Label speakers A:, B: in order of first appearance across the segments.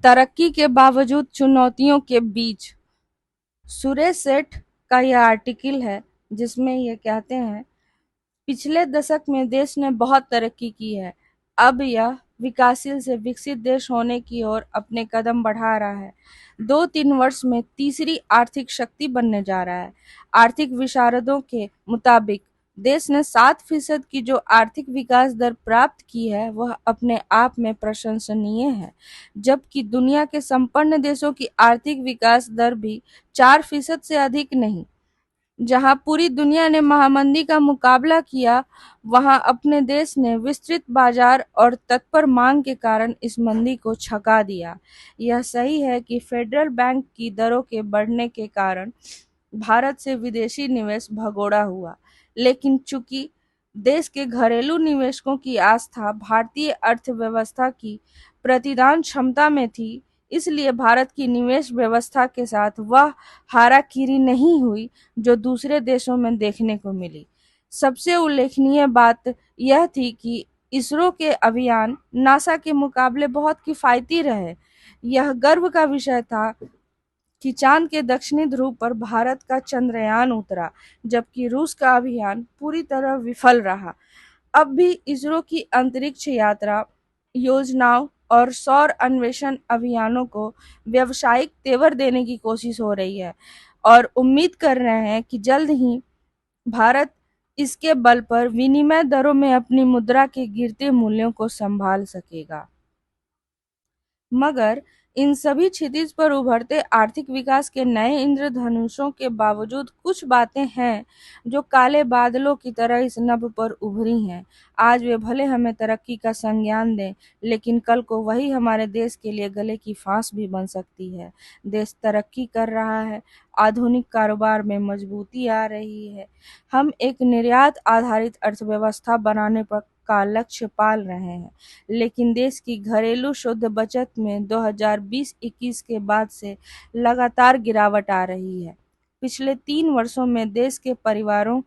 A: तरक्की के बावजूद चुनौतियों के बीच। सुरेश सेठ का यह आर्टिकल है जिसमें ये कहते हैं, पिछले दशक में देश ने बहुत तरक्की की है। अब यह विकासशील से विकसित देश होने की ओर अपने कदम बढ़ा रहा है। 2-3 वर्ष में तीसरी आर्थिक शक्ति बनने जा रहा है। आर्थिक विशारदों के मुताबिक देश ने 7% की जो आर्थिक विकास दर प्राप्त की है वह अपने आप में प्रशंसनीय है, जबकि दुनिया के संपन्न देशों की आर्थिक विकास दर भी 4% से अधिक नहीं। जहां पूरी दुनिया ने महामंदी का मुकाबला किया, वहां अपने देश ने विस्तृत बाजार और तत्पर मांग के कारण इस मंदी को छका दिया। यह सही है कि फेडरल बैंक की दरों के बढ़ने के कारण भारत से विदेशी निवेश भगोड़ा हुआ, लेकिन चूंकि देश के घरेलू निवेशकों की आस्था भारतीय अर्थव्यवस्था की प्रतिदान क्षमता में थी, इसलिए भारत की निवेश व्यवस्था के साथ वह हाराकिरी नहीं हुई जो दूसरे देशों में देखने को मिली। सबसे उल्लेखनीय बात यह थी कि इसरो के अभियान नासा के मुकाबले बहुत किफायती रहे। यह गर्व का विषय था कि चांद के दक्षिणी ध्रुव पर भारत का चंद्रयान उतरा, जबकि रूस का अभियान पूरी तरह विफल रहा। अब भी इसरो की अंतरिक्ष यात्रा योजनाओं और सौर अन्वेषण अभियानों को व्यावसायिक तेवर देने की कोशिश हो रही है और उम्मीद कर रहे हैं कि जल्द ही भारत इसके बल पर विनिमय दरों में अपनी मुद्रा के गिरते मूल्यों को संभाल सकेगा। मगर इन सभी क्षितिज पर उभरते आर्थिक विकास के नए इंद्रधनुषों के बावजूद कुछ बातें हैं जो काले बादलों की तरह इस नभ पर उभरी हैं। आज वे भले हमें तरक्की का संज्ञान दें, लेकिन कल को वही हमारे देश के लिए गले की फांस भी बन सकती है। देश तरक्की कर रहा है, आधुनिक कारोबार में मजबूती आ रही है, हम एक निर्यात आधारित अर्थव्यवस्था बनाने पर का लक्ष्य पाल रहे हैं, लेकिन देश की घरेलू शुद्ध बचत में 2020-21 के बाद से लगातार गिरावट आ रही है। पिछले 3 वर्षों में देश के परिवारों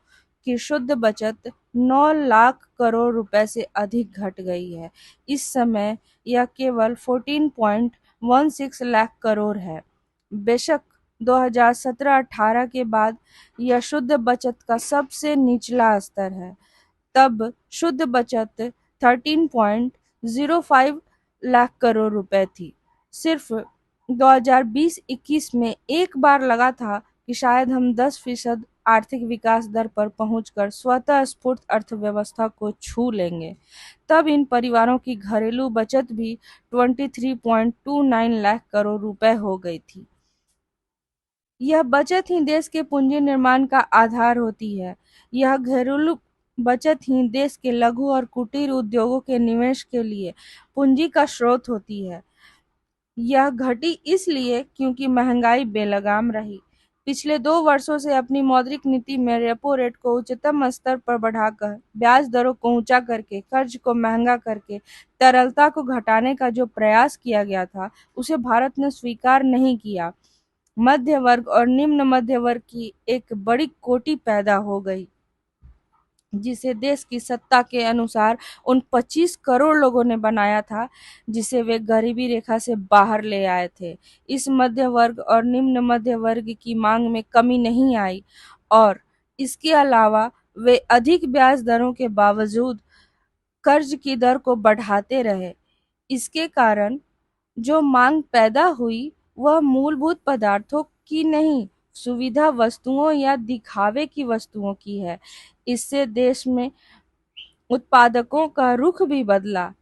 A: की शुद्ध बचत 9 लाख करोड़ रुपए से अधिक घट गई है। इस समय यह केवल 14.16 लाख करोड़ है। बेशक 2017-18 के बाद यह शुद्ध बचत का सबसे निचला स्तर है। तब शुद्ध बचत 13.05 लाख करोड़ रुपए थी। सिर्फ 2020-21 में एक बार लगा था कि शायद हम 10% आर्थिक विकास दर पर पहुंचकर स्वतः स्फूर्त अर्थव्यवस्था को छू लेंगे। तब इन परिवारों की घरेलू बचत भी 23.29 लाख करोड़ रुपए हो गई थी। यह बचत ही देश के पूंजी निर्माण का आधार होती है। यह घरेलू बचत ही देश के लघु और कुटीर उद्योगों के निवेश के लिए पूंजी का स्रोत होती है। यह घटी इसलिए क्योंकि महंगाई बेलगाम रही। पिछले 2 वर्षों से अपनी मौद्रिक नीति में रेपो रेट को उच्चतम स्तर पर बढ़ाकर, ब्याज दरों को ऊंचा करके, कर्ज को महंगा करके, तरलता को घटाने का जो प्रयास किया गया था, उसे भारत ने स्वीकार नहीं किया। मध्य वर्ग और निम्न मध्य वर्ग की एक बड़ी कोटि पैदा हो गई, जिसे देश की सत्ता के अनुसार उन 25 करोड़ लोगों ने बनाया था जिसे वे गरीबी रेखा से बाहर ले आए थे। इस मध्य वर्ग और निम्न मध्य वर्ग की मांग में कमी नहीं आई और इसके अलावा वे अधिक ब्याज दरों के बावजूद कर्ज की दर को बढ़ाते रहे। इसके कारण जो मांग पैदा हुई वह मूलभूत पदार्थों की नहीं, सुविधा वस्तुओं या दिखावे की वस्तुओं की है। इससे देश में उत्पादकों का रुख भी बदला।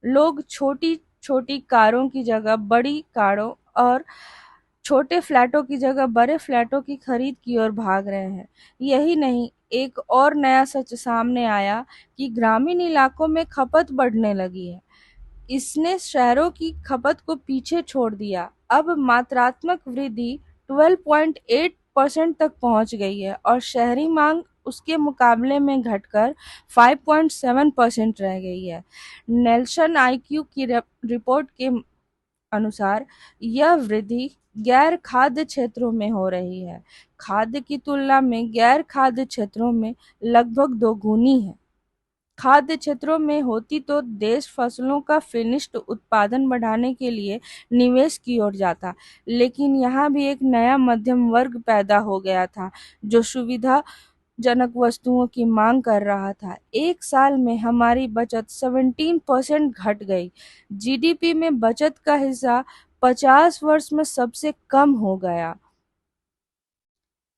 A: लोग छोटी छोटी कारों की जगह बड़ी कारों और छोटे फ्लैटों की जगह बड़े फ्लैटों की खरीद की ओर भाग रहे हैं। यही नहीं, एक और नया सच सामने आया कि ग्रामीण इलाकों में खपत बढ़ने लगी है। इसने शहरों की खपत को पीछे छोड़ दिया। अब मात्रात्मक वृद्धि 12.8% तक पहुंच गई है और शहरी मांग उसके मुकाबले में घटकर 5.7% रह गई है। नेल्सन आईक्यू की रिपोर्ट के अनुसार यह वृद्धि गैर खाद्य क्षेत्रों में हो रही है। खाद्य की तुलना में गैर खाद्य क्षेत्रों में लगभग दोगुनी है। खाद्य क्षेत्रों में होती तो देश फसलों का फिनिश्ड उत्पादन बढ़ाने के लिए निवेश की ओर जाता, लेकिन यहाँ भी एक नया मध्यम वर्ग पैदा हो गया था जो सुविधा जनक वस्तुओं की मांग कर रहा था। एक साल में हमारी बचत 17% घट गई। जीडीपी में बचत का हिस्सा 50 वर्ष में सबसे कम हो गया।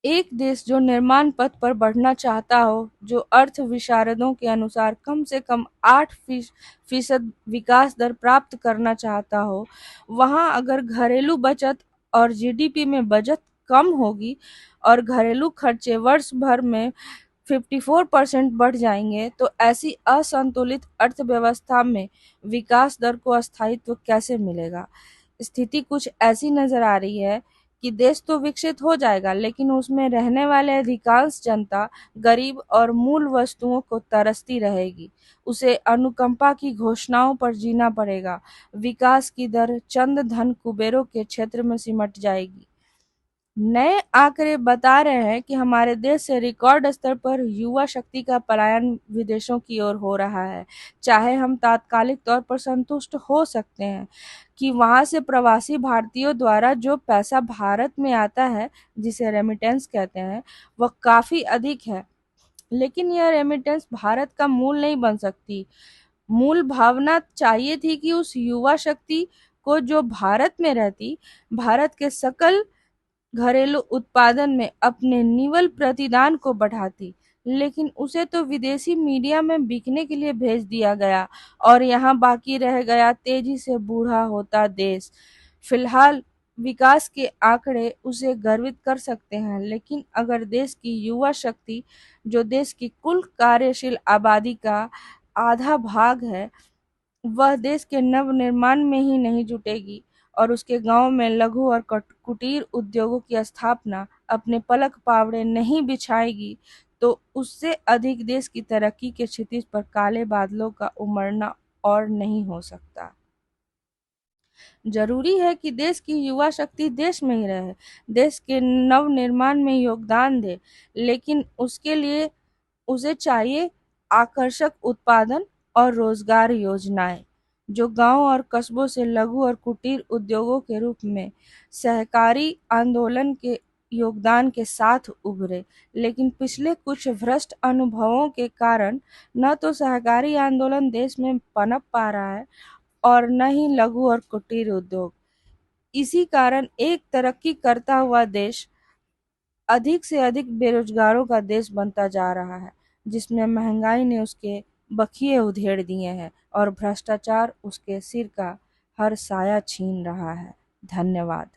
A: एक देश जो निर्माण पथ पर बढ़ना चाहता हो, जो अर्थ विशारदों के अनुसार कम से कम 8% विकास दर प्राप्त करना चाहता हो, वहां अगर घरेलू बचत और जीडीपी में बचत कम होगी और घरेलू खर्चे वर्ष भर में 54% बढ़ जाएंगे, तो ऐसी असंतुलित अर्थव्यवस्था में विकास दर को स्थायित्व कैसे मिलेगा? स्थिति कुछ ऐसी नजर आ रही है कि देश तो विकसित हो जाएगा, लेकिन उसमें रहने वाले अधिकांश जनता गरीब और मूल वस्तुओं को तरसती रहेगी। उसे अनुकंपा की घोषणाओं पर जीना पड़ेगा। विकास की दर चंद धन कुबेरों के क्षेत्र में सिमट जाएगी। नए आंकड़े बता रहे हैं कि हमारे देश से रिकॉर्ड स्तर पर युवा शक्ति का पलायन विदेशों की ओर हो रहा है। चाहे हम तात्कालिक तौर पर संतुष्ट हो सकते हैं कि वहां से प्रवासी भारतीयों द्वारा जो पैसा भारत में आता है, जिसे रेमिटेंस कहते हैं, वह काफी अधिक है, लेकिन यह रेमिटेंस भारत का मूल नहीं बन सकती। मूल भावना चाहिए थी कि उस युवा शक्ति को जो भारत में रहती, भारत के सकल घरेलू उत्पादन में अपने निवल प्रतिदान को बढ़ाती, लेकिन उसे तो विदेशी मीडिया में बिकने के लिए भेज दिया गया और यहाँ बाकी रह गया तेजी से बूढ़ा होता देश। फिलहाल विकास के आंकड़े उसे गर्वित कर सकते हैं, लेकिन अगर देश की युवा शक्ति, जो देश की कुल कार्यशील आबादी का आधा भाग है, वह देश के नवनिर्माण में ही नहीं जुटेगी और उसके गांव में लघु और कुटीर उद्योगों की स्थापना अपने पलक पावड़े नहीं बिछाएगी, तो उससे अधिक देश की तरक्की के क्षितिज पर काले बादलों का उमड़ना और नहीं हो सकता। जरूरी है कि देश की युवा शक्ति देश में ही रहे, देश के नवनिर्माण में योगदान दे, लेकिन उसके लिए उसे चाहिए आकर्षक उत्पादन और रोजगार योजनाएं, जो गांव और कस्बों से लघु और कुटीर उद्योगों के रूप में सहकारी आंदोलन के योगदान के साथ उभरे। लेकिन पिछले कुछ भ्रष्ट अनुभवों के कारण न तो सहकारी आंदोलन देश में पनप पा रहा है और न ही लघु और कुटीर उद्योग। इसी कारण एक तरक्की करता हुआ देश अधिक से अधिक बेरोजगारों का देश बनता जा रहा है, जिसमें महंगाई ने उसके बखिए उधेड़ दिए हैं और भ्रष्टाचार उसके सिर का हर साया छीन रहा है। धन्यवाद।